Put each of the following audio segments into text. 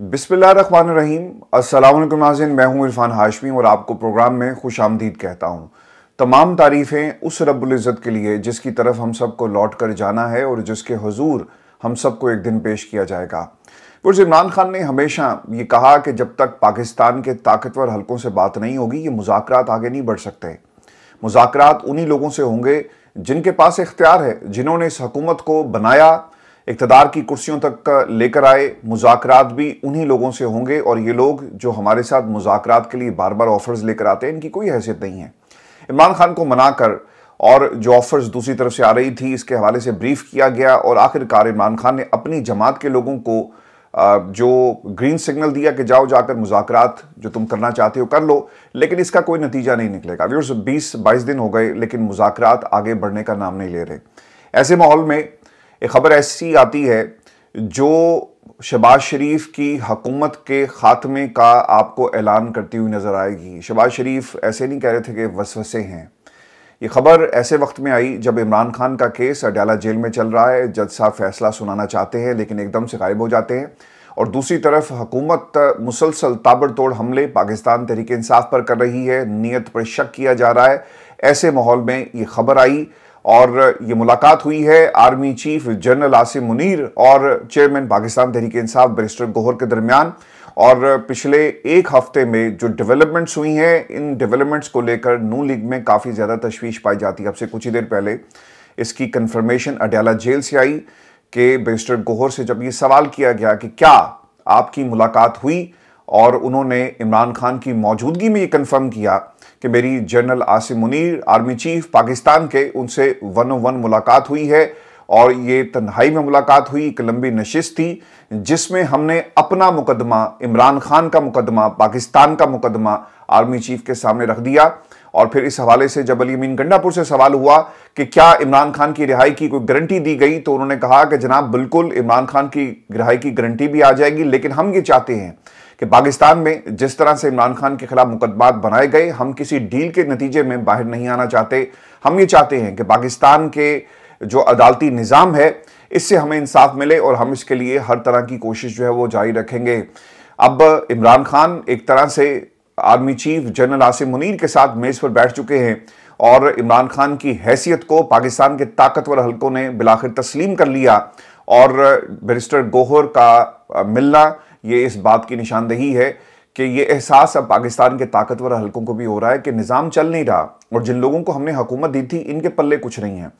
बिस्मिल्लाहिर्रहमानिर्रहीम। अस्सलाम वालेकुम नाज़रीन, मैं हूं इरफान हाशमी और आपको प्रोग्राम में खुश आमदीद कहता हूं। तमाम तारीफ़ें उस रब्बुल इज़्ज़त के लिए जिसकी तरफ हम सबको लौट कर जाना है और जिसके हुजूर हम सबको एक दिन पेश किया जाएगा। फिर इमरान खान ने हमेशा ये कहा कि जब तक पाकिस्तान के ताकतवर हलकों से बात नहीं होगी ये मुज़ाकरात आगे नहीं बढ़ सकते। मुज़ाकरात उन्हीं लोगों से होंगे जिनके पास इख्तियार है, जिन्होंने इस हुकूमत को बनाया, इक़्तिदार की कुर्सियों तक लेकर आए। मुज़ाकरात भी उन्हीं लोगों से होंगे और ये लोग जो हमारे साथ मुज़ाकरात के लिए बार बार ऑफर्स लेकर आते हैं, इनकी कोई हैसियत नहीं है। इमरान खान को मनाकर और जो ऑफर्स दूसरी तरफ से आ रही थी, इसके हवाले से ब्रीफ किया गया और आखिरकार इमरान खान ने अपनी जमात के लोगों को जो ग्रीन सिग्नल दिया कि जाओ जाकर मुज़ाकरात जो तुम करना चाहते हो कर लो, लेकिन इसका कोई नतीजा नहीं निकलेगा। व्यूअर्स, 20-22 दिन हो गए लेकिन मुज़ाकरात आगे बढ़ने का नाम नहीं ले रहे। ऐसे माहौल में एक खबर ऐसी आती है जो शहबाज शरीफ की हुकूमत के खात्मे का आपको ऐलान करती हुई नजर आएगी। शहबाज शरीफ ऐसे नहीं कह रहे थे कि वसवसे हैं। ये खबर ऐसे वक्त में आई जब इमरान खान का केस अडयाला जेल में चल रहा है। जज साहब फैसला सुनाना चाहते हैं लेकिन एकदम से गायब हो जाते हैं और दूसरी तरफ हुकूमत मुसलसल ताबड़तोड़ हमले पाकिस्तान तहरीक इंसाफ पर कर रही है, नीयत पर शक किया जा रहा है। ऐसे माहौल में ये खबर आई और ये मुलाकात हुई है army chief general Asim Munir और चेयरमैन पाकिस्तान तहरीक इंसाफ बैरिस्टर गौहर के दरमियान। और पिछले एक हफ्ते में जो डेवलपमेंट्स हुई हैं, इन डेवलपमेंट्स को लेकर नून लीग में काफ़ी ज़्यादा तशवीश पाई जाती है। अब से कुछ ही देर पहले इसकी कंफर्मेशन अडयाला जेल से आई कि बैरिस्टर गौहर से जब ये सवाल किया गया कि क्या आपकी मुलाकात हुई, और उन्होंने इमरान खान की मौजूदगी में ये कंफर्म किया कि मेरी general Asim Munir army chief Pakistan के, उनसे 1-on-1 मुलाकात हुई है और ये तन्हाई में मुलाकात हुई। एक लंबी नशिस्त थी जिसमें हमने अपना मुकदमा, इमरान खान का मुकदमा, पाकिस्तान का मुकदमा आर्मी चीफ के सामने रख दिया। और फिर इस हवाले से जब अली अमीन गंडापुर से सवाल हुआ कि क्या इमरान खान की रिहाई की कोई गारंटी दी गई, तो उन्होंने कहा कि जनाब बिल्कुल इमरान खान की रिहाई की गारंटी भी आ जाएगी, लेकिन हम ये चाहते हैं कि पाकिस्तान में जिस तरह से इमरान खान के खिलाफ मुकदमात बनाए गए, हम किसी डील के नतीजे में बाहर नहीं आना चाहते। हम ये चाहते हैं कि पाकिस्तान के जो अदालती निज़ाम है इससे हमें इंसाफ मिले और हम इसके लिए हर तरह की कोशिश जो है वो जारी रखेंगे। अब इमरान खान एक तरह से army chief general Asim Munir के साथ मेज़ पर बैठ चुके हैं और इमरान खान की हैसियत को पाकिस्तान के ताकतवर हलकों ने बिलाखिर तस्लीम कर लिया। और बैरिस्टर गौहर का मिलना ये इस बात की निशानदेही है कि ये एहसास अब पाकिस्तान के ताकतवर हलकों को भी हो रहा है कि निज़ाम चल नहीं रहा और जिन लोगों को हमने हुकूमत दी थी इनके पल्ले कुछ नहीं है।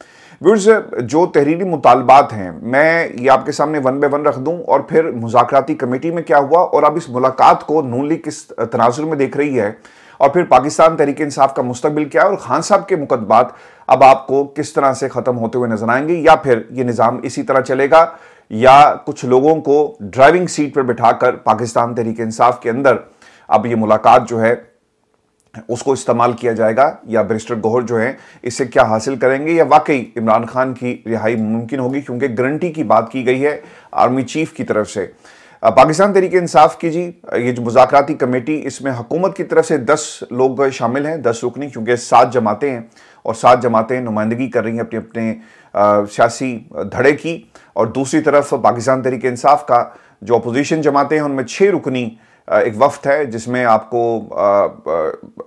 व्यूअर्स, जो तहरीरी मुतालबात हैं मैं ये आपके सामने वन बाय वन रख दूं और फिर मुज़ाकराती कमेटी में क्या हुआ और अब इस मुलाकात को नून लीग किस तनाजुर में देख रही है और फिर पाकिस्तान तहरीक इंसाफ का मुस्तकबिल क्या है और खान साहब के मुकदमात अब आपको किस तरह से ख़त्म होते हुए नजर आएंगे, या फिर ये निज़ाम इसी तरह चलेगा या कुछ लोगों को ड्राइविंग सीट पर बिठाकर पाकिस्तान तहरीक इंसाफ के अंदर अब ये मुलाकात जो है उसको इस्तेमाल किया जाएगा, या बैरिस्टर गौहर जो है इससे क्या हासिल करेंगे या वाकई इमरान खान की रिहाई मुमकिन होगी, क्योंकि गारंटी की बात की गई है आर्मी चीफ की तरफ से। पाकिस्तान तहरीक इंसाफ की जी ये जो मुज़ाकराती कमेटी, इसमें हुकूमत की तरफ से 10 लोग शामिल हैं, 10 रुकनी, क्योंकि 7 जमातें हैं और 7 जमातें नुमाइंदगी कर रही हैं अपने अपने सियासी धड़े की। और दूसरी तरफ पाकिस्तान तहरीक इंसाफ का जो अपोजिशन जमातें हैं उनमें 6 रुकनी एक वफ्त है जिसमें आपको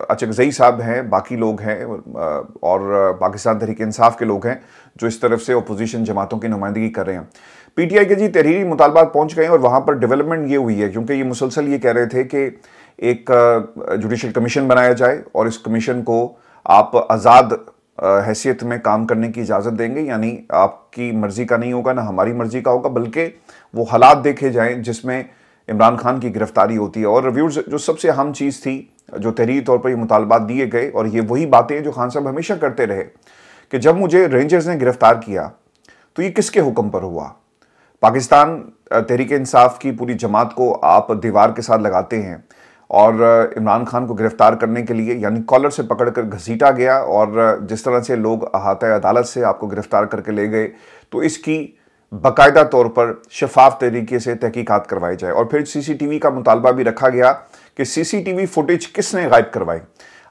अचकज़ई साहब हैं, बाकी लोग हैं और पाकिस्तान तहरीक इंसाफ के लोग हैं जो इस तरफ से अपोजिशन जमातों की नुमाइंदगी कर रहे हैं। पीटीआई के जी तहरीरी मुतालबात पहुंच गए और वहाँ पर डेवलपमेंट ये हुई है, क्योंकि ये मुसलसल ये कह रहे थे कि एक जुडिशल कमीशन बनाया जाए और इस कमीशन को आप आज़ाद हैसियत में काम करने की इजाज़त देंगे, यानी आपकी मर्ज़ी का नहीं होगा ना हमारी मर्ज़ी का होगा, बल्कि वो हालात देखे जाएँ जिसमें इमरान खान की गिरफ्तारी होती है। और रिव्यूज़ जो सबसे अहम चीज़ थी जो तहरीरी तौर पर ये मुतालबात दिए गए, और ये वही बातें जो खान साहब हमेशा करते रहे कि जब मुझे रेंजर्स ने गिरफ्तार किया तो ये किसके हुक्म पर हुआ। पाकिस्तान तहरीक इंसाफ की पूरी जमात को आप दीवार के साथ लगाते हैं और इमरान खान को गिरफ्तार करने के लिए यानी कॉलर से पकड़कर घसीटा गया और जिस तरह से लोग अहाता अदालत से आपको गिरफ्तार करके ले गए, तो इसकी बाकायदा तौर पर शफाफ तरीके से तहकीकात करवाई जाए। और फिर सीसीटीवी का मुतालबा भी रखा गया कि सीसीटीवी फुटेज किसने गायब करवाई।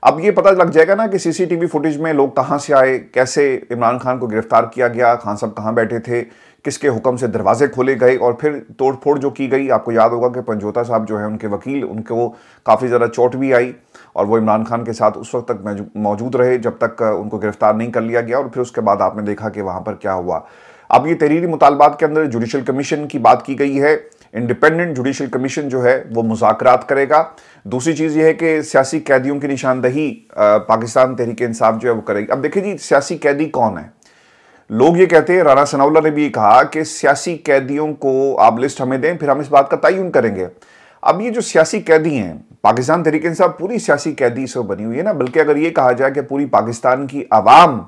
अब ये पता लग जाएगा ना कि सीसीटीवी फुटेज में लोग कहां से आए, कैसे इमरान खान को गिरफ्तार किया गया, खान साहब कहां बैठे थे, किसके हुक्म से दरवाजे खोले गए और फिर तोड़फोड़ जो की गई। आपको याद होगा कि पंजोता साहब जो है उनके वकील, उनको काफ़ी ज़्यादा चोट भी आई और वो इमरान खान के साथ उस वक्त तक मौजूद रहे जब तक उनको गिरफ्तार नहीं कर लिया गया, और फिर उसके बाद आपने देखा कि वहाँ पर क्या हुआ। अब ये तहरीरी मुतालबात के अंदर जुडिशल कमीशन की बात की गई है। इंडिपेंडेंट जुडिशल कमीशन जो है वो मुज़ाकरात करेगा। दूसरी चीज़ ये है कि सियासी कैदियों की निशानदही पाकिस्तान तहरीक इंसाफ जो है वो करेगी। अब देखिए जी, सियासी कैदी कौन है? लोग ये कहते हैं, राना सनाउल्लाह ने भी कहा कि सियासी कैदियों को आप लिस्ट हमें दें, फिर हम इस बात का तयन करेंगे। अब ये जो सियासी कैदी हैं, पाकिस्तान तहरीक इंसाफ पूरी सियासी कैदी से बनी हुई है ना, बल्कि अगर ये कहा जाए कि पूरी पाकिस्तान की आवाम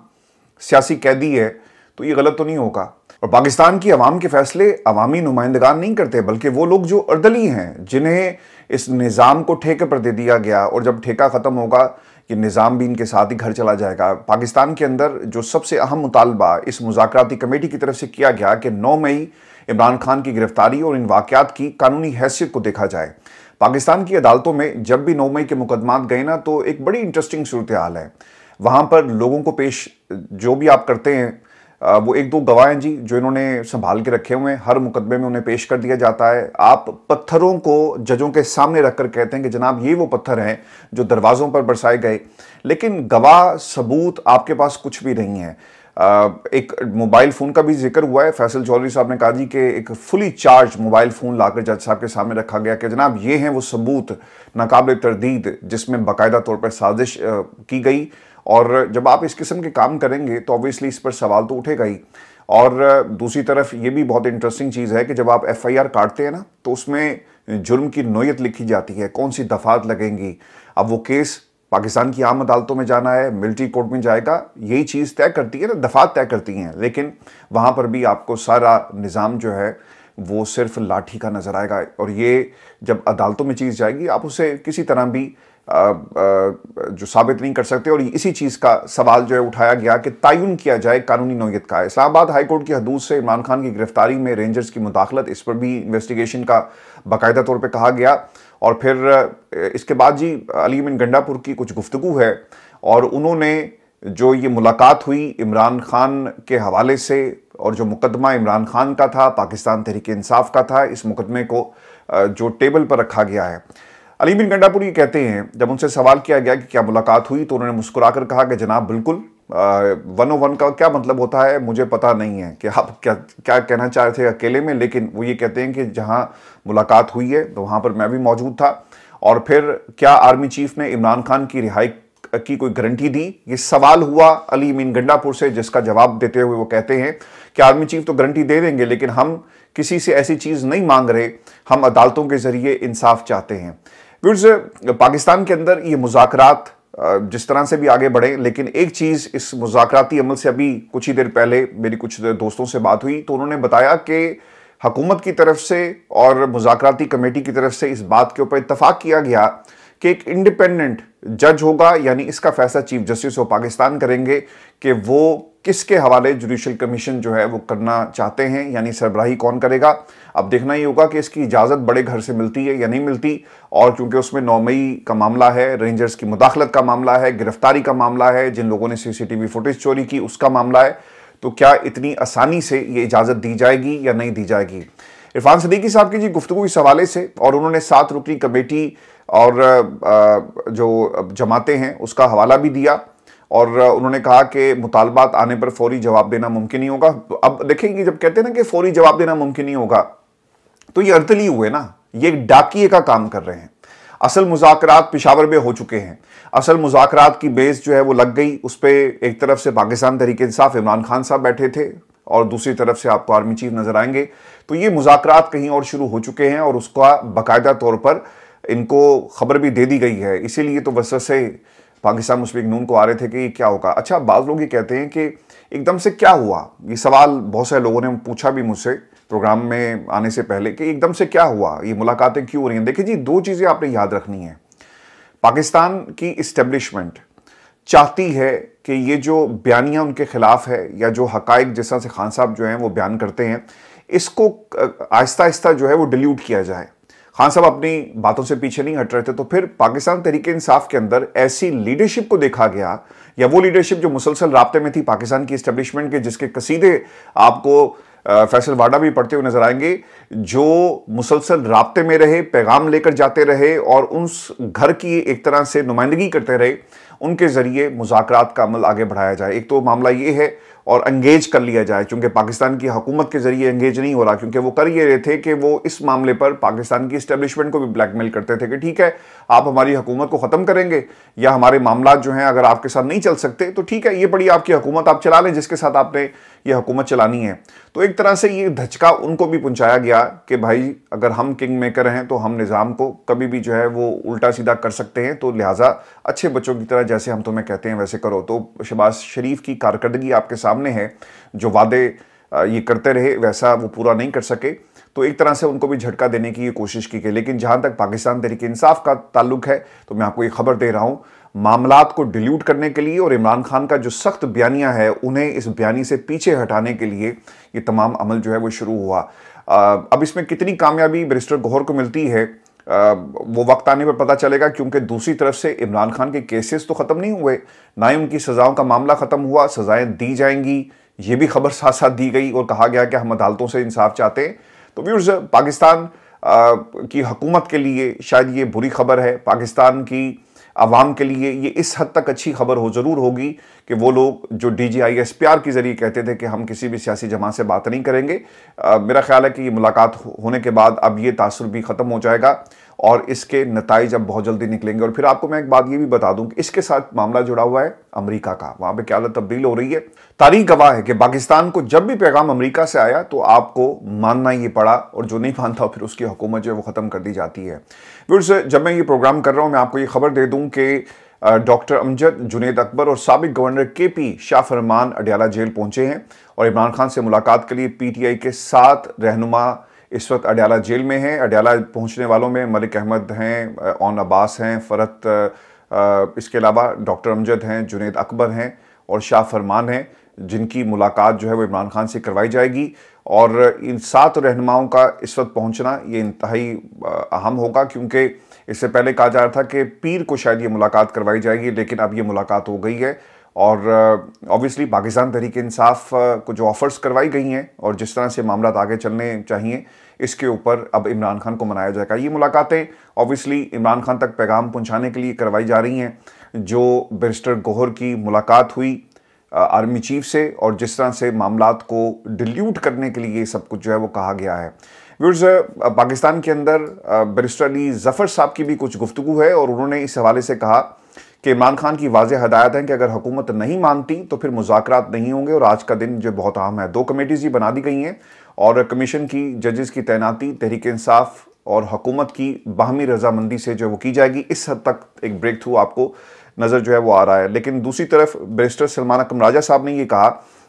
सियासी कैदी है तो ये गलत तो नहीं होगा। और पाकिस्तान की आवाम के फैसले अवामी नुमाइंदगान नहीं करते, बल्कि वो लोग जो अर्दली हैं, जिन्हें इस निज़ाम को ठेके पर दे दिया गया, और जब ठेका ख़त्म होगा ये निज़ाम भी इनके साथ ही घर चला जाएगा। पाकिस्तान के अंदर जो सबसे अहम मुतालबा इस मुज़ाकराती कमेटी की तरफ से किया गया कि 9 मई इमरान खान की गिरफ्तारी और इन वाक़यात की कानूनी हैसियत को देखा जाए। पाकिस्तान की अदालतों में जब भी 9 मई के मुकदमात गए ना, तो एक बड़ी इंटरेस्टिंग सूरत हाल है। वहाँ पर लोगों को पेश जो भी आप करते हैं, वो 1-2 गवाह हैं जी जो इन्होंने संभाल के रखे हुए हैं, हर मुकदमे में उन्हें पेश कर दिया जाता है। आप पत्थरों को जजों के सामने रखकर कहते हैं कि जनाब ये वो पत्थर हैं जो दरवाज़ों पर बरसाए गए, लेकिन गवाह सबूत आपके पास कुछ भी नहीं है। एक मोबाइल फ़ोन का भी जिक्र हुआ है। फैसल चौधरी साहब ने कहा जी कि एक फुली चार्ज मोबाइल फ़ोन लाकर जज साहब के सामने रखा गया कि जनाब ये हैं वो सबूत नाकाबिल तरदीद जिसमें बाकायदा तौर पर साजिश की गई, और जब आप इस किस्म के काम करेंगे तो ऑब्वियसली इस पर सवाल तो उठेगा ही। और दूसरी तरफ ये भी बहुत इंटरेस्टिंग चीज़ है कि जब आप FIR काटते हैं ना, तो उसमें जुर्म की नोयत लिखी जाती है, कौन सी दफ़ात लगेंगी। अब वो केस पाकिस्तान की आम अदालतों में जाना है, मिलिट्री कोर्ट में जाएगा, यही चीज़ तय करती है ना, दफ़ात तय करती हैं, लेकिन वहाँ पर भी आपको सारा निज़ाम जो है वो सिर्फ लाठी का नज़र आएगा। और ये जब अदालतों में चीज़ जाएगी आप उसे किसी तरह भी जो साबित नहीं कर सकते। और इसी चीज़ का सवाल जो है उठाया गया कि तयन किया जाए कानूनी नौयत का। इस्लामाबाद हाई कोर्ट की हदूद से इमरान खान की गिरफ्तारी में रेंजर्स की मुदाखलत, इस पर भी इन्वेस्टिगेशन का बाकायदा तौर पे कहा गया। और फिर इसके बाद जी अली अमीन गंडापुर की कुछ गुफ्तगू है, और उन्होंने जो ये मुलाकात हुई इमरान खान के हवाले से, और जो मुकदमा इमरान खान का था, पाकिस्तान तहरीक इंसाफ का था, इस मुकदमे को जो टेबल पर रखा गया है। अली अमीन गंडापुर ये कहते हैं, जब उनसे सवाल किया गया कि क्या मुलाकात हुई, तो उन्होंने मुस्कुराकर कहा कि जनाब बिल्कुल, 101 का क्या मतलब होता है मुझे पता नहीं है कि आप क्या कहना चाह रहे थे अकेले में, लेकिन वो ये कहते हैं कि जहां मुलाकात हुई है तो वहां पर मैं भी मौजूद था। और फिर क्या आर्मी चीफ ने इमरान खान की रिहाई की कोई गारंटी दी, ये सवाल हुआ अली अमीन गंडापुर से, जिसका जवाब देते हुए वो कहते हैं कि आर्मी चीफ तो गारंटी दे देंगे, लेकिन हम किसी से ऐसी चीज़ नहीं मांग रहे, हम अदालतों के जरिए इंसाफ चाहते हैं। पाकिस्तान के अंदर ये मुज़ाकरात जिस तरह से भी आगे बढ़े, लेकिन एक चीज़ इस मुज़ाकराती अमल से अभी कुछ ही देर पहले मेरी कुछ दोस्तों से बात हुई, तो उन्होंने बताया कि हुकूमत की तरफ से और मुज़ाकराती कमेटी की तरफ से इस बात के ऊपर इत्तफाक किया गया कि एक इंडिपेंडेंट जज होगा, यानी इसका फैसला चीफ जस्टिस ऑफ पाकिस्तान करेंगे कि वो किसके हवाले जुडिशल कमीशन जो है वो करना चाहते हैं, यानी सरबराही कौन करेगा। अब देखना ही होगा कि इसकी इजाज़त बड़े घर से मिलती है या नहीं मिलती, और क्योंकि उसमें 9 मई का मामला है, रेंजर्स की मुदाखलत का मामला है, गिरफ्तारी का मामला है, जिन लोगों ने CCTV फुटेज चोरी की उसका मामला है, तो क्या इतनी आसानी से ये इजाज़त दी जाएगी या नहीं दी जाएगी। इरफान सदीकी साहब की जी गुफ्तगू इस हवाले से, और उन्होंने 7 रुकनी कमेटी और जो जमातें हैं उसका हवाला भी दिया, और उन्होंने कहा कि मुतालबात आने पर फौरी जवाब देना मुमकिन नहीं होगा। अब देखेंगे, जब कहते हैं ना कि फौरी जवाब देना मुमकिन नहीं होगा, तो ये अर्दली हुए ना, ये डाकिए का काम कर रहे हैं। असल मुज़ाकरात पेशावर में हो चुके हैं, असल मुज़ाकरात की बेस जो है वो लग गई। उस पर एक तरफ से पाकिस्तान तहरीक इंसाफ इमरान खान साहब बैठे थे, और दूसरी तरफ से आपको आर्मी चीफ नजर आएंगे। तो ये मुज़ाकरात कहीं और शुरू हो चुके हैं, और उसका बाकायदा तौर पर इनको खबर भी दे दी गई है। इसीलिए तो वसवसे पाकिस्तान मुस्लिम लीग नून को आ रहे थे कि ये क्या होगा। अच्छा, बाज़ लोग ये कहते हैं कि एकदम से क्या हुआ, ये सवाल बहुत सारे लोगों ने पूछा भी मुझसे प्रोग्राम में आने से पहले कि एकदम से क्या हुआ, ये मुलाकातें क्यों हो रही हैं। देखिए जी, 2 चीज़ें आपने याद रखनी है। पाकिस्तान की इस्टेब्लिशमेंट चाहती है कि ये जो बयानियाँ उनके खिलाफ है, या जो हकाइक जिस तरह से खान साहब जो हैं वो बयान करते हैं, इसको आहिस्ता आहिस्ता जो है वो डिल्यूट किया जाए, खान साहब अपनी बातों से पीछे नहीं हट रहे थे, तो फिर पाकिस्तान तहरीक इंसाफ के अंदर ऐसी लीडरशिप को देखा गया, या वो लीडरशिप जो मुसलसल राब्ते में थी पाकिस्तान की एस्टेब्लिशमेंट के, जिसके कसीदे आपको फैसल वाडा भी पढ़ते हुए नजर आएंगे, जो मुसलसल राब्ते में रहे, पैगाम लेकर जाते रहे और उस घर की एक तरह से नुमाइंदगी करते रहे, उनके जरिए मुज़ाकरात का अमल आगे बढ़ाया जाए। एक तो मामला ये है, और एंगेज कर लिया जाए, क्योंकि पाकिस्तान की हुकूमत के जरिए एंगेज नहीं हो रहा, क्योंकि वो कर ये रहे थे कि वो इस मामले पर पाकिस्तान की एस्टेब्लिशमेंट को भी ब्लैकमेल करते थे कि ठीक है, आप हमारी हुकूमत को ख़त्म करेंगे, या हमारे मामला जो हैं अगर आपके साथ नहीं चल सकते तो ठीक है, ये बड़ी आपकी हुकूमत, आप चला लें जिसके साथ आपने ये हुकूमत चलानी है। तो एक तरह से ये धचका उनको भी पहुंचाया गया कि भाई अगर हम किंग मेकर हैं तो हम निज़ाम को कभी भी जो है वो उल्टा सीधा कर सकते हैं, तो लिहाजा अच्छे बच्चों की तरह जैसे हम तुम्हें कहते हैं वैसे करो। तो शहबाज शरीफ की कारकर्दगी आपके सामने है, जो वादे ये करते रहे वैसा वो पूरा नहीं कर सके, तो एक तरह से उनको भी झटका देने की ये कोशिश की गई। लेकिन जहां तक पाकिस्तान तहरीक इंसाफ का ताल्लुक है, तो मैं आपको ये खबर दे रहा हूं, मामलात को डिल्यूट करने के लिए और इमरान खान का जो सख्त बयानिया है उन्हें इस बयानी से पीछे हटाने के लिए ये तमाम अमल जो है वो शुरू हुआ। अब इसमें कितनी कामयाबी बैरिस्टर गौहर को मिलती है वो वक्त आने पर पता चलेगा, क्योंकि दूसरी तरफ से इमरान खान के केसेस तो ख़त्म नहीं हुए, ना ही उनकी सज़ाओं का मामला ख़त्म हुआ, सज़ाएं दी जाएंगी ये भी खबर साथ साथ दी गई और कहा गया कि हम अदालतों से इंसाफ चाहते हैं। तो व्यूअर्स, पाकिस्तान की हुकूमत के लिए शायद ये बुरी खबर है, पाकिस्तान की आवाम के लिए ये इस हद तक अच्छी खबर हो ज़रूर होगी कि वो लोग जो DGISPR के ज़रिए कहते थे कि हम किसी भी सियासी जमात से बात नहीं करेंगे, मेरा ख्याल है कि ये मुलाकात होने के बाद अब ये तासुर भी ख़त्म हो जाएगा और इसके नताइज अब बहुत जल्दी निकलेंगे। और फिर आपको मैं एक बात ये भी बता दूं कि इसके साथ मामला जुड़ा हुआ है अमेरिका का, वहाँ पे क्या हालत तब्दील हो रही है। तारीख गवाह है कि पाकिस्तान को जब भी पैगाम अमेरिका से आया तो आपको मानना ही पड़ा, और जो नहीं मानता फिर उसकी हुकूमत जो है वो ख़त्म कर दी जाती है। फिर जब मैं ये प्रोग्राम कर रहा हूँ, मैं आपको ये खबर दे दूँ कि डॉक्टर अमजद, जुनैद अकबर और साबिक गवर्नर KP शाह फरमान अडयाला जेल पहुंचे हैं और इमरान खान से मुलाकात के लिए PTI के 7 रहनुमा इस वक्त अडयाला जेल में हैं। अडयाला पहुंचने वालों में मलिक अहमद हैं, ओन अब्बास हैं, फरत, इसके अलावा डॉक्टर अमजद हैं, जुनैद अकबर हैं और शाह फरमान हैं, जिनकी मुलाकात जो है वो इमरान खान से करवाई जाएगी। और इन 7 रहनुमाओं का इस वक्त पहुंचना ये इंतहाई अहम होगा, क्योंकि इससे पहले कहा जा रहा था कि पीर को शायद ये मुलाकात करवाई जाएगी, लेकिन अब ये मुलाकात हो गई है। और ऑब्वियसली पाकिस्तान तहरीक इंसाफ को जो ऑफर्स करवाई गई हैं और जिस तरह से मामला आगे चलने चाहिए, इसके ऊपर अब इमरान खान को मनाया जाएगा। ये मुलाकातें ऑब्वियसली इमरान खान तक पैगाम पहुंचाने के लिए करवाई जा रही हैं। जो बैरिस्टर गौहर की मुलाकात हुई आर्मी चीफ से और जिस तरह से मामलात को डिल्यूट करने के लिए सब कुछ जो है वो कहा गया है। व्यूअर्स, पाकिस्तान के अंदर बैरिस्टर अली ज़फ़र साहब की भी कुछ गुफ्तगू है और उन्होंने इस हवाले से कहा कि इमरान खान की वाज़ेह हदायत है कि अगर हुकूमत नहीं मानती तो फिर मुज़ाकरात नहीं होंगे और आज का दिन जो बहुत अहम है। 2 कमेटीज़ ही बना दी गई हैं और कमीशन की जजेस की तैनाती तहरीक इंसाफ और हुकूमत की बाहमी रजामंदी से जो वो की जाएगी। इस हद तक एक ब्रेक थ्रू आपको नज़र जो है वो आ रहा है। लेकिन दूसरी तरफ बैरिस्टर सलमान अकरम राजा साहब ने ये कहा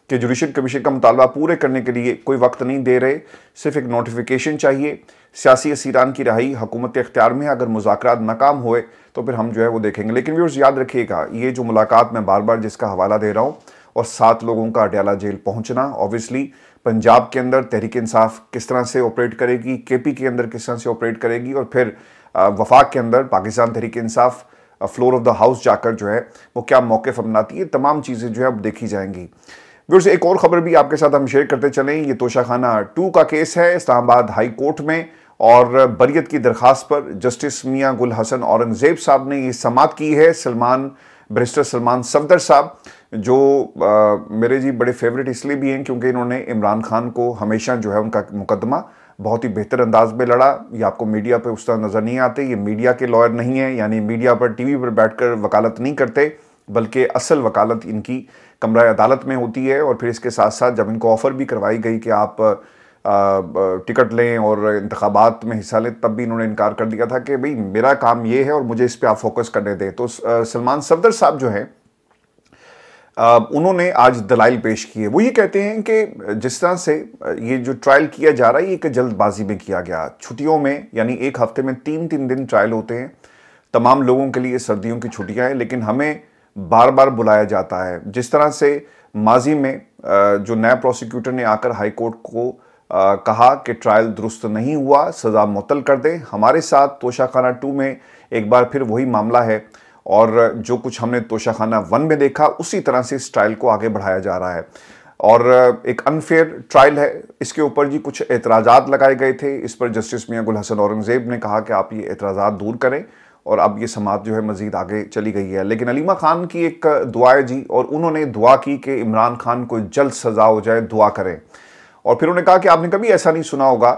कि जुडिशल कमीशन का मुतालबा पूरे करने के लिए कोई वक्त नहीं दे रहे, सिर्फ एक नोटिफिकेशन चाहिए। सियासी असीरान की रहाई हुकूमत के इख्तियार में है, अगर मुज़ाकरात नाकाम हुए तो फिर हम जो है वो देखेंगे। लेकिन व्यूअर्स याद रखिएगा, ये जो मुलाकात मैं बार बार जिसका हवाला दे रहा हूँ और 7 लोगों का अडयाला जेल पहुँचना, ऑब्वियसली पंजाब के अंदर तहरीक इंसाफ किस तरह से ऑपरेट करेगी, KP के अंदर किस तरह से ऑपरेट करेगी और फिर वफाक के अंदर Pakistan Tehreek Insaf floor of the house जाकर जो है वो क्या मौक़िफ़ अपनाती है, तमाम चीज़ें जो है अब देखी जाएंगी। व्यूअर्स, एक और ख़बर भी आपके साथ हम शेयर करते चलें। ये तोशाखाना 2 का केस है इस्लामाबाद हाई कोर्ट में और बरियत की दरख्वास्त पर जस्टिस मियां गुल हसन औरंगज़ेब साहब ने ये समाअत की है। बैरिस्टर सलमान सफदर साहब जो मेरे जी बड़े फेवरेट इसलिए भी हैं क्योंकि इन्होंने इमरान खान को हमेशा जो है उनका मुकदमा बहुत ही बेहतर अंदाज में लड़ा। ये आपको मीडिया पर उस तरह नज़र नहीं आते, ये मीडिया के लॉयर नहीं है, यानी मीडिया पर TV पर बैठकर वकालत नहीं करते, बल्कि असल वकालत इनकी कमरा अदालत में होती है। और फिर इसके साथ साथ जब इनको ऑफ़र भी करवाई गई कि आप टिकट लें और इंतखाबात में हिस्सा लें, तब भी इन्होंने इनकार कर दिया था कि भाई मेरा काम ये है और मुझे इस पर आप फोकस करने दें। तो सलमान सफदर साहब जो हैं उन्होंने आज दलाइल पेश किए। वो ये कहते हैं कि जिस तरह से ये जो ट्रायल किया जा रहा है ये एक जल्दबाजी में किया गया, छुट्टियों में, यानी एक हफ्ते में 3-3 दिन ट्रायल होते हैं। तमाम लोगों के लिए सर्दियों की छुट्टियां हैं, लेकिन हमें बार बार बुलाया जाता है। जिस तरह से माजी में जो नया प्रोसिक्यूटर ने आकर हाई कोर्ट को कहा कि ट्रायल दुरुस्त नहीं हुआ, सज़ा मुअत्तल कर दें। हमारे साथ तोशाखाना 2 में एक बार फिर वही मामला है और जो कुछ हमने तोशाखाना 1 में देखा उसी तरह से इस ट्रायल को आगे बढ़ाया जा रहा है और एक अनफेयर ट्रायल है। इसके ऊपर जी कुछ एतराज़ात लगाए गए थे। इस पर जस्टिस मियां गुल हसन औरंगज़ेब ने कहा कि आप ये एतराज़ात दूर करें और अब ये समाअत जो है मज़ीद आगे चली गई है। लेकिन अलीमा खान की एक दुआ है जी और उन्होंने दुआ की कि इमरान खान को जल्द सज़ा हो जाए, दुआ करें। और फिर उन्होंने कहा कि आपने कभी ऐसा नहीं सुना होगा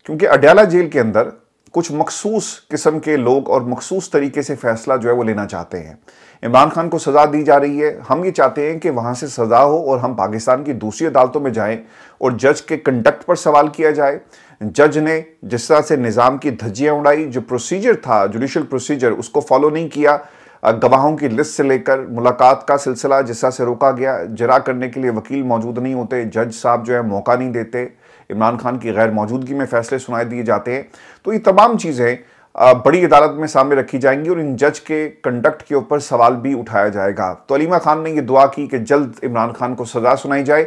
क्योंकि अडयाला जेल के अंदर कुछ मखसूस किस्म के लोग और मखसूस तरीके से फैसला जो है वो लेना चाहते हैं। इमरान खान को सज़ा दी जा रही है, हम ये चाहते हैं कि वहाँ से सज़ा हो और हम पाकिस्तान की दूसरी अदालतों में जाएं और जज के कंडक्ट पर सवाल किया जाए। जज ने जिस तरह से निज़ाम की धज्जियाँ उड़ाई, जो प्रोसीजर था जुडिशल प्रोसीजर, उसको फॉलो नहीं किया। गवाहों की लिस्ट से लेकर मुलाकात का सिलसिला जिस तरह से रोका गया, जरा करने के लिए वकील मौजूद नहीं होते, जज साहब जो है मौका नहीं देते, इमरान खान की गैर मौजूदगी में फैसले सुनाए दिए जाते हैं। तो ये तमाम चीज़ें बड़ी अदालत में सामने रखी जाएंगी और इन जज के कंडक्ट के ऊपर सवाल भी उठाया जाएगा। तो अलीमा खान ने ये दुआ की कि जल्द इमरान खान को सज़ा सुनाई जाए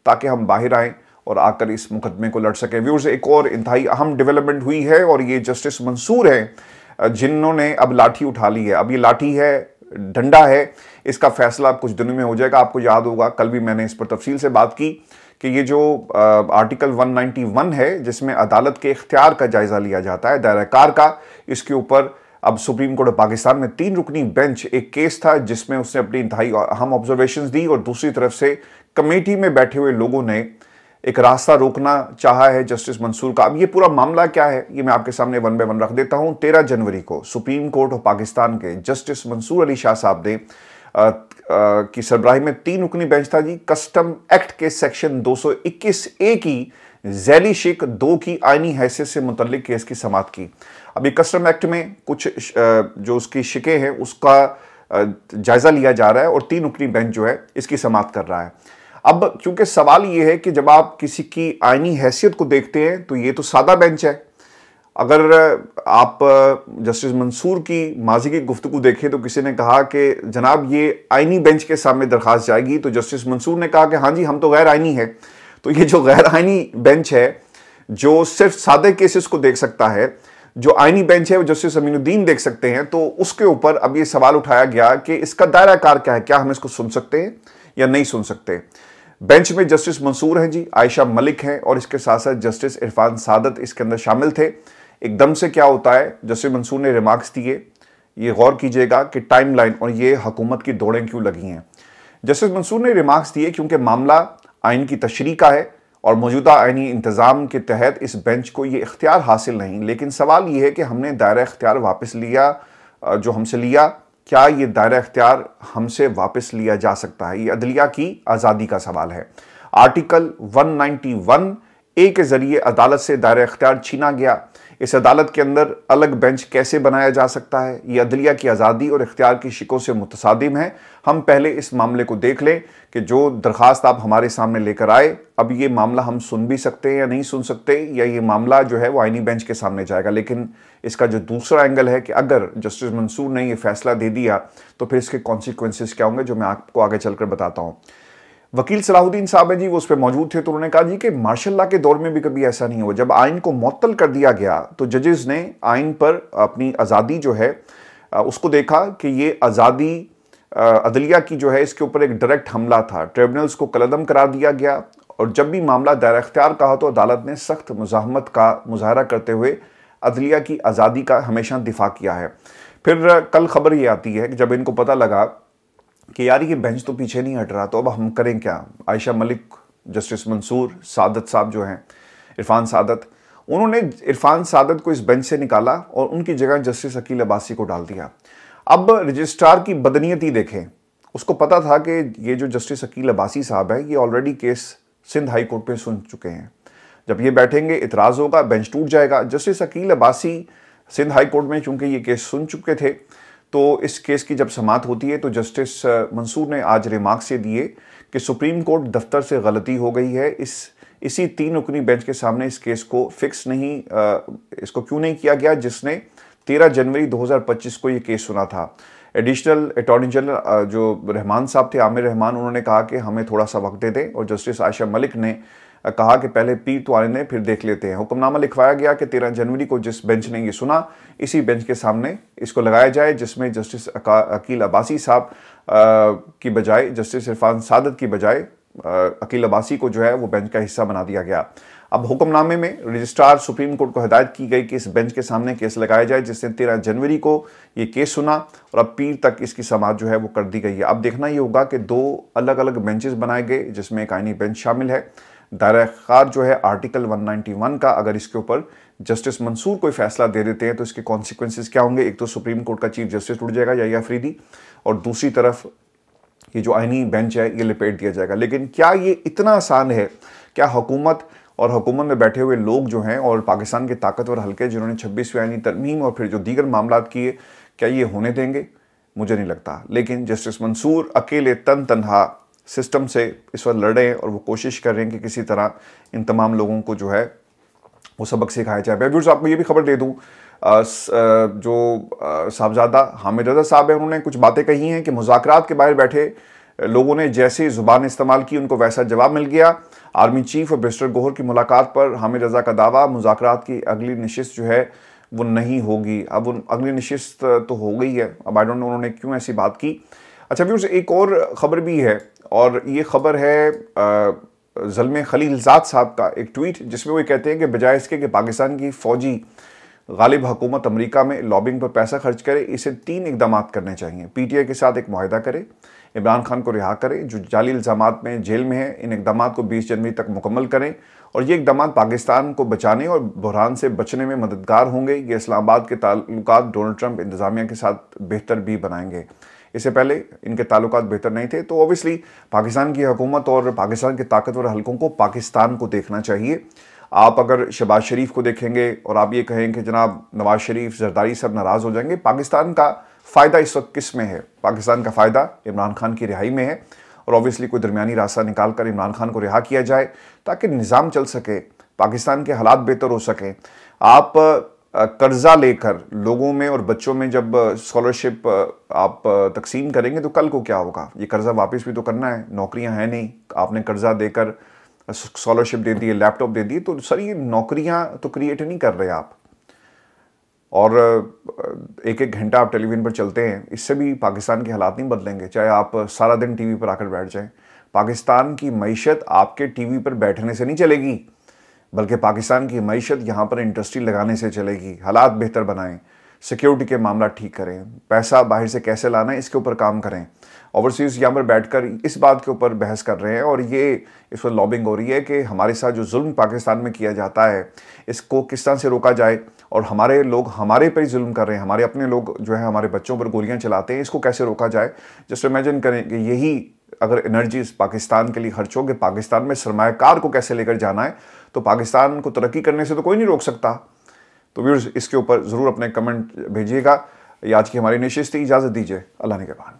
ताकि हम बाहर आएँ और आकर इस मुकदमे को लड़ सकें। व्यूअर्स, एक और इंतहाई अहम डेवलपमेंट हुई है और ये जस्टिस मंसूर हैं जिन्होंने अब लाठी उठा ली है। अब ये लाठी है, डंडा है, इसका फैसला अब कुछ दिनों में हो जाएगा। आपको याद होगा कल भी मैंने इस पर तफसील से बात की कि ये जो आर्टिकल 191 है जिसमें अदालत के इख्तियार का जायजा लिया जाता है, दायरा-कार का, इसके ऊपर अब सुप्रीम कोर्ट ऑफ पाकिस्तान में 3 रुकनी बेंच, एक केस था जिसमें उसने अपनी इंतहाई अहम ऑब्जर्वेशंस दी और दूसरी तरफ से कमेटी में बैठे हुए लोगों ने एक रास्ता रोकना चाहा है जस्टिस मंसूर का। अब ये पूरा मामला क्या है ये मैं आपके सामने वन बाय वन रख देता हूं। 13 जनवरी को सुप्रीम कोर्ट ऑफ पाकिस्तान के जस्टिस मंसूर अली शाह साहब ने की सरबराही में 3 रुकनी बेंच था जी, कस्टम एक्ट के सेक्शन 221A की झैली शिक 2 की आईनी हैसियत से मुतल्लिक केस की समाअत की। अभी कस्टम एक्ट में कुछ जो उसकी शिकें हैं उसका जायजा लिया जा रहा है और 3 रुकनी बेंच जो है इसकी समाअत कर रहा है। अब क्योंकि सवाल ये है कि जब आप किसी की आईनी हैसियत को देखते हैं तो ये तो सादा बेंच है। अगर आप जस्टिस मंसूर की माजी की गुफ्तगू देखें तो किसी ने कहा कि जनाब ये आईनी बेंच के सामने दरखास्त जाएगी, तो जस्टिस मंसूर ने कहा कि हाँ जी हम तो गैर आईनी है। तो ये जो गैर आईनी बेंच है जो सिर्फ सादे केसेस को देख सकता है, जो आईनी बेंच है वो जस्टिस अमीनुद्दीन देख सकते हैं, तो उसके ऊपर अब ये सवाल उठाया गया कि इसका दायरा कार क्या है, क्या हम इसको सुन सकते हैं या नहीं सुन सकते। बेंच में जस्टिस मंसूर हैं जी, आयशा मलिक हैं और इसके साथ साथ जस्टिस इरफान सादत इसके अंदर शामिल थे। एकदम से क्या होता है, जस्टिस मंसूर ने रिमार्क्स दिए, ये गौर कीजिएगा कि टाइमलाइन और ये हुकूमत की दौड़ें क्यों लगी हैं। जस्टिस मंसूर ने रिमार्क्स दिए क्योंकि मामला आइन की तशरीह का है और मौजूदा आइनी इंतज़ाम के तहत इस बेंच को ये इख्तियार हासिल नहीं, लेकिन सवाल ये है कि हमने दायरा इख्तियार वापस लिया, जो हमसे लिया, क्या ये दायरा इख्तियार हमसे वापस लिया जा सकता है? ये अदलिया की आज़ादी का सवाल है। आर्टिकल 191A के जरिए अदालत से दायरा इख्तियार छीना गया। इस अदालत के अंदर अलग बेंच कैसे बनाया जा सकता है? ये अदलिया की आज़ादी और इख्तियार की शिकों से मुतसादिम है। हम पहले इस मामले को देख लें कि जो दरखास्त आप हमारे सामने लेकर आए, अब ये मामला हम सुन भी सकते हैं या नहीं सुन सकते, या ये मामला जो है वो आईनी बेंच के सामने जाएगा। लेकिन इसका जो दूसरा एंगल है कि अगर जस्टिस मंसूर ने ये फैसला दे दिया तो फिर इसके कॉन्सिक्वेंसेस क्या होंगे, जो मैं आपको आगे चलकर बताता हूँ। वकील सलाहुद्दीन साहब हैं जी, वो उस पर मौजूद थे, तो उन्होंने कहा जी कि मार्शल लॉ के दौर में भी कभी ऐसा नहीं हुआ। जब आइन को मुअत्तल कर दिया गया तो जजेस ने आइन पर अपनी आज़ादी जो है उसको देखा कि ये आज़ादी अदलिया की जो है इसके ऊपर एक डायरेक्ट हमला था। ट्रिब्यूनल्स को कलअदम करार दिया गया और जब भी मामला दायरा इख्तियार का हो तो अदालत ने सख्त मुज़ाहमत का मुजाहरा करते हुए अदलिया की आज़ादी का हमेशा दिफा किया है। फिर कल खबर ये आती है कि जब इनको पता लगा कि यार ये बेंच तो पीछे नहीं हट रहा, तो अब हम करें क्या? आयशा मलिक, जस्टिस मंसूर, सादत साहब जो हैं, इरफान सादत, उन्होंने इरफान सादत को इस बेंच से निकाला और उनकी जगह जस्टिस अकील अब्बासी को डाल दिया। अब रजिस्ट्रार की बदनीयती देखें, उसको पता था कि ये जो जस्टिस अकील अब्बासी साहब है ये already case Sindh high court में सुन चुके हैं। जब ये बैठेंगे इतराज़ होगा, बेंच टूट जाएगा। Justice Akeel Abbasi Sindh high court में चूंकि ये केस सुन चुके थे, तो इस केस की जब समाअत होती है तो जस्टिस मंसूर ने आज रिमार्क्स ये दिए कि सुप्रीम कोर्ट दफ्तर से गलती हो गई है। इसी 3 रुकनी बेंच के सामने इस केस को फिक्स नहीं इसको क्यों नहीं किया गया जिसने 13 जनवरी 2025 को ये केस सुना था। एडिशनल अटॉर्नी जनरल जो रहमान साहब थे, आमिर रहमान, उन्होंने कहा कि हमें थोड़ा सा वक्त दे दें और जस्टिस आयशा मलिक ने कहा कि पहले पीर तो आने दें, फिर देख लेते हैं। हुक्मनामा लिखवाया गया कि 13 जनवरी को जिस बेंच ने ये सुना, इसी बेंच के सामने इसको लगाया जाए, जिसमें जस्टिस अकील अब्बासी साहब की बजाय, जस्टिस इरफान सादत की बजाय अकील अब्बासी को जो है वो बेंच का हिस्सा बना दिया गया। अब हुक्मनामे में रजिस्ट्रार सुप्रीम कोर्ट को हिदायत की गई कि इस बेंच के सामने केस लगाया जाए, जिसने 13 जनवरी को ये केस सुना और अब पीर तक इसकी समाअत जो है वो कर दी गई है। अब देखना ये होगा कि 2 अलग अलग बेंचेस बनाए गए, जिसमें एक आईनी बेंच शामिल है। दायरा ख्यार जो है आर्टिकल 191 का, अगर इसके ऊपर जस्टिस मंसूर कोई फैसला दे देते हैं तो इसके कॉन्सिक्वेंसेस क्या होंगे। एक तो सुप्रीम कोर्ट का चीफ जस्टिस उठ जाएगा याहिया अफरीदी, और दूसरी तरफ ये जो आईनी बेंच है ये लिपेट दिया जाएगा। लेकिन क्या ये इतना आसान है? क्या हुकूमत और हुकूमत में बैठे हुए लोग जो हैं और पाकिस्तान के ताकतवर हल्के जिन्होंने 26वीं आईनी तरमीम और फिर जो दीगर मामलात किए, क्या ये होने देंगे? मुझे नहीं लगता। लेकिन जस्टिस मंसूर अकेले तनहा सिस्टम से इस वक्त लड़ रहे हैं और वो कोशिश कर रहे हैं कि किसी तरह इन तमाम लोगों को जो है वो सबक सिखाया जाए। मैं व्यूअर्स आपको ये भी खबर दे दूँ, जो साहबजादा हामिद रज़ा साहब हैं, उन्होंने कुछ बातें कही हैं कि मुज़ाकरात के बाहर बैठे लोगों ने जैसे ज़ुबान इस्तेमाल की उनको वैसा जवाब मिल गया। आर्मी चीफ और बैरिस्टर गौहर की मुलाकात पर हामिद रज़ा का दावा, मुज़ाकरात की अगली नशिस्त जो है वो नहीं होगी। अब उन अगली नशिस्त तो हो गई है, अब आई डोंट नो उन्होंने क्यों ऐसी बात की। अच्छा व्यूअर्स, एक और ख़बर भी है, और ये ख़बर है ज़ल्मे खलीलज़ाद साहब का एक ट्वीट, जिसमें वो कहते हैं कि बजाय इसके कि पाकिस्तान की फ़ौजी गालिब हुकूमत अमेरिका में लॉबिंग पर पैसा खर्च करे, इसे 3 इकदाम करने चाहिए। PTI के साथ एक मुआहिदा करे, इमरान खान को रिहा करें जो जाली इल्ज़ामात में जेल में है, इन इकदाम को 20 जनवरी तक मुकम्मल करें, और ये इकदाम पाकिस्तान को बचाने और बहरान से बचने में मददगार होंगे। ये इस्लामाबाद के ताल्लुकात डोनाल्ड ट्रंप इंतज़ामिया के साथ बेहतर भी बनाएंगे। इससे पहले इनके ताल्लुकात बेहतर नहीं थे, तो ऑब्वियसली पाकिस्तान की हुकूमत और पाकिस्तान के ताकतवर हल्कों को पाकिस्तान को देखना चाहिए। आप अगर शहबाज शरीफ को देखेंगे और आप ये कहें कि जनाब नवाज शरीफ, जरदारी सब नाराज़ हो जाएंगे, पाकिस्तान का फ़ायदा इस वक्त किस में है? पाकिस्तान का फ़ायदा इमरान खान की रिहाई में है, और ऑब्वियसली कोई दरमियानी रास्ता निकाल कर इमरान खान को रिहा किया जाए ताकि निज़ाम चल सके, पाकिस्तान के हालात बेहतर हो सकें। आप कर्जा लेकर लोगों में और बच्चों में जब स्कॉलरशिप आप तकसीम करेंगे तो कल को क्या होगा? ये कर्जा वापस भी तो करना है, नौकरियां हैं नहीं, आपने कर्जा देकर स्कॉलरशिप दे दी है, लैपटॉप दे दी, तो सर ये नौकरियां तो क्रिएट नहीं कर रहे आप। और एक एक घंटा आप टेलीविजन पर चलते हैं, इससे भी पाकिस्तान के हालात नहीं बदलेंगे, चाहे आप सारा दिन टीवी पर आकर बैठ जाएं। पाकिस्तान की मईशत आपके टीवी पर बैठने से नहीं चलेगी, बल्कि पाकिस्तान की मईशत यहाँ पर इंडस्ट्री लगाने से चलेगी। हालात बेहतर बनाएं, सिक्योरिटी के मामला ठीक करें, पैसा बाहर से कैसे लाना है इसके ऊपर काम करें। ओवरसीज़ यहाँ पर बैठकर इस बात के ऊपर बहस कर रहे हैं, और ये इस पर लॉबिंग हो रही है कि हमारे साथ जो जुल्म पाकिस्तान में किया जाता है इसको किस तरह से रोका जाए, और हमारे लोग हमारे पर ही जुल्म कर रहे हैं, हमारे अपने लोग जो है हमारे बच्चों पर गोलियाँ चलाते हैं, इसको कैसे रोका जाए। जस्ट इमेजिन करें कि यही अगर एनर्जीज पाकिस्तान के लिए खर्च हो कि पाकिस्तान में सरमायाकार को कैसे लेकर जाना है, तो पाकिस्तान को तरक्की करने से तो कोई नहीं रोक सकता। तो व्यूअर्स इसके ऊपर ज़रूर अपने कमेंट भेजिएगा। ये आज की हमारी नशिस्त थी, इजाज़त दीजिए, अल्लाह ने के बाद।